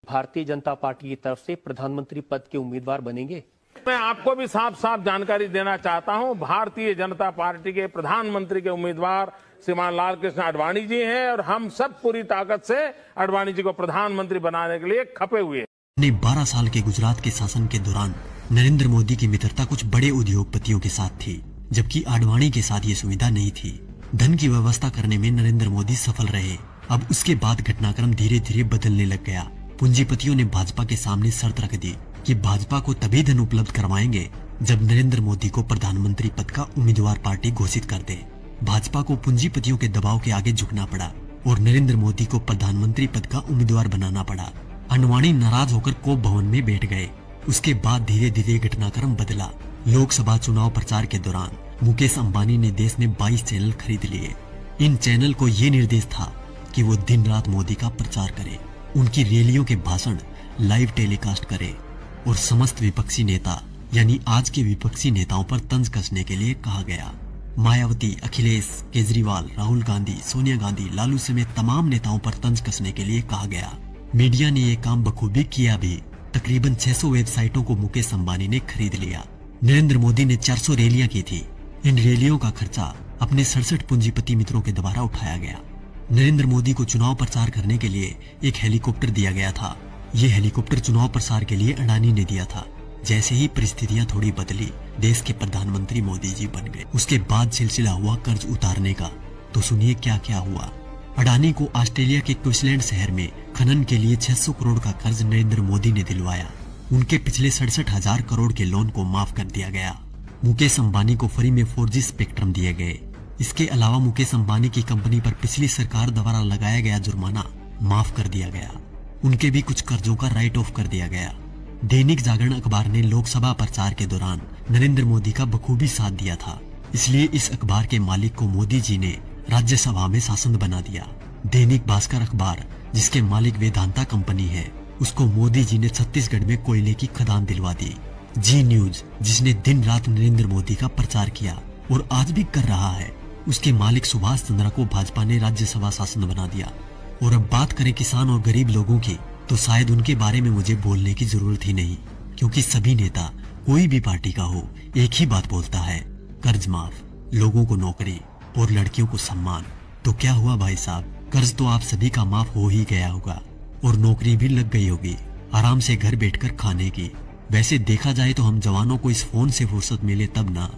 Bharatiya Janata party की तरफ से प्रधानमंत्री पद के उम्मीदवार बनेंगे? मैं आपको भी साफ साफ जानकारी देना चाहता हूं, भारतीय जनता पार्टी के प्रधानमंत्री के उम्मीदवार श्रीमान लालकृष्ण आडवाणी जी हैं और हम सब पूरी ताकत से आडवाणी जी को प्रधानमंत्री बनाने के लिए खपे हुए हैं। 12 साल के गुजरात के शासन के दौरान नरेंद्र मोदी की मित्रता कुछ बड़े उद्योगपतियों के साथ थी, जबकि आडवाणी के साथ ये सुविधा नहीं थी। धन की व्यवस्था करने में नरेंद्र मोदी सफल रहे। अब उसके बाद घटनाक्रम धीरे धीरे बदलने लग गया। पूंजीपतियों ने भाजपा के सामने शर्त रख दी कि भाजपा को तभी धन उपलब्ध करवाएंगे जब नरेंद्र मोदी को प्रधानमंत्री पद का उम्मीदवार पार्टी घोषित कर दे। भाजपा को पूंजीपतियों के दबाव के आगे झुकना पड़ा और नरेंद्र मोदी को प्रधानमंत्री पद का उम्मीदवार बनाना पड़ा। आडवाणी नाराज होकर कोप भवन में बैठ गए। उसके बाद धीरे धीरे घटनाक्रम बदला। लोकसभा चुनाव प्रचार के दौरान मुकेश अंबानी ने देश में 22 चैनल खरीद लिए। इन चैनल को ये निर्देश था कि वो दिन रात मोदी का प्रचार करे, उनकी रैलियों के भाषण लाइव टेलीकास्ट करे और समस्त विपक्षी नेता यानी आज के विपक्षी नेताओं पर तंज कसने के लिए कहा गया। मायावती, अखिलेश, केजरीवाल, राहुल गांधी, सोनिया गांधी, लालू समेत तमाम नेताओं पर तंज कसने के लिए कहा गया। मीडिया ने ये काम बखूबी किया भी। तकरीबन 600 वेबसाइटों को मुकेश अंबानी ने खरीद लिया। नरेंद्र मोदी ने 400 रैलियां की थी। इन रैलियों का खर्चा अपने 67 पूंजीपति मित्रों के द्वारा उठाया गया। नरेंद्र मोदी को चुनाव प्रचार करने के लिए एक हेलीकॉप्टर दिया गया था। ये हेलीकॉप्टर चुनाव प्रचार के लिए अडानी ने दिया था। जैसे ही परिस्थितियां थोड़ी बदली, देश के प्रधानमंत्री मोदी जी बन गए। उसके बाद सिलसिला हुआ कर्ज उतारने का। तो सुनिए क्या क्या हुआ। अडानी को ऑस्ट्रेलिया के क्वींसलैंड शहर में खनन के लिए 600 करोड़ का कर्ज नरेंद्र मोदी ने दिलवाया। उनके पिछले 67,000 करोड़ के लोन को माफ कर दिया गया। मुकेश अंबानी को फ्री में 4G स्पेक्ट्रम दिए गए। इसके अलावा मुकेश अंबानी की कंपनी पर पिछली सरकार द्वारा लगाया गया जुर्माना माफ कर दिया गया। उनके भी कुछ कर्जों का राइट ऑफ कर दिया गया। दैनिक जागरण अखबार ने लोकसभा प्रचार के दौरान नरेंद्र मोदी का बखूबी साथ दिया था, इसलिए इस अखबार के मालिक को मोदी जी ने राज्यसभा में सांसद बना दिया। दैनिक भास्कर अखबार, जिसके मालिक वेदांता कंपनी है, उसको मोदी जी ने छत्तीसगढ़ में कोयले की खदान दिलवा दी। जी न्यूज, जिसने दिन रात नरेंद्र मोदी का प्रचार किया और आज भी कर रहा है, उसके मालिक सुभाष चंद्रा को भाजपा ने राज्यसभा सांसद बना दिया। और अब बात करें किसान और गरीब लोगों की, तो शायद उनके बारे में मुझे बोलने की जरूरत ही नहीं, क्योंकि सभी नेता कोई भी पार्टी का हो एक ही बात बोलता है, कर्ज माफ, लोगों को नौकरी और लड़कियों को सम्मान। तो क्या हुआ भाई साहब, कर्ज तो आप सभी का माफ हो ही गया होगा और नौकरी भी लग गई होगी, आराम से घर बैठकर खाने की। वैसे देखा जाए तो हम जवानों को इस फोन से फुर्सत मिले तब ना।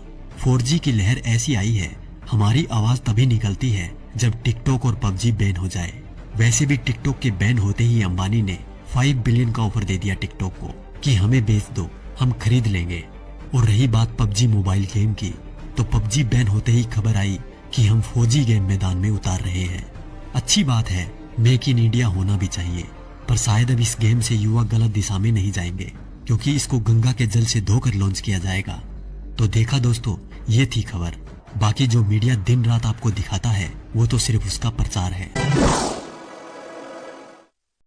4G की लहर ऐसी आई है, हमारी आवाज तभी निकलती है जब टिकटॉक और PUBG बैन हो जाए। वैसे भी टिकटॉक के बैन होते ही अंबानी ने 5 बिलियन का ऑफर दे दिया टिकटॉक को कि हमें बेच दो, हम खरीद लेंगे। और रही बात PUBG मोबाइल गेम की, तो PUBG बैन होते ही खबर आई कि हम 4G गेम मैदान में उतार रहे हैं। अच्छी बात है, मेक इन इंडिया होना भी चाहिए, पर शायद अब इस गेम से युवा गलत दिशा में नहीं जाएंगे, क्योंकि इसको गंगा के जल से धोकर लॉन्च किया जाएगा। तो देखा दोस्तों, ये थी खबर। बाकी जो मीडिया दिन रात आपको दिखाता है वो तो सिर्फ उसका प्रचार है।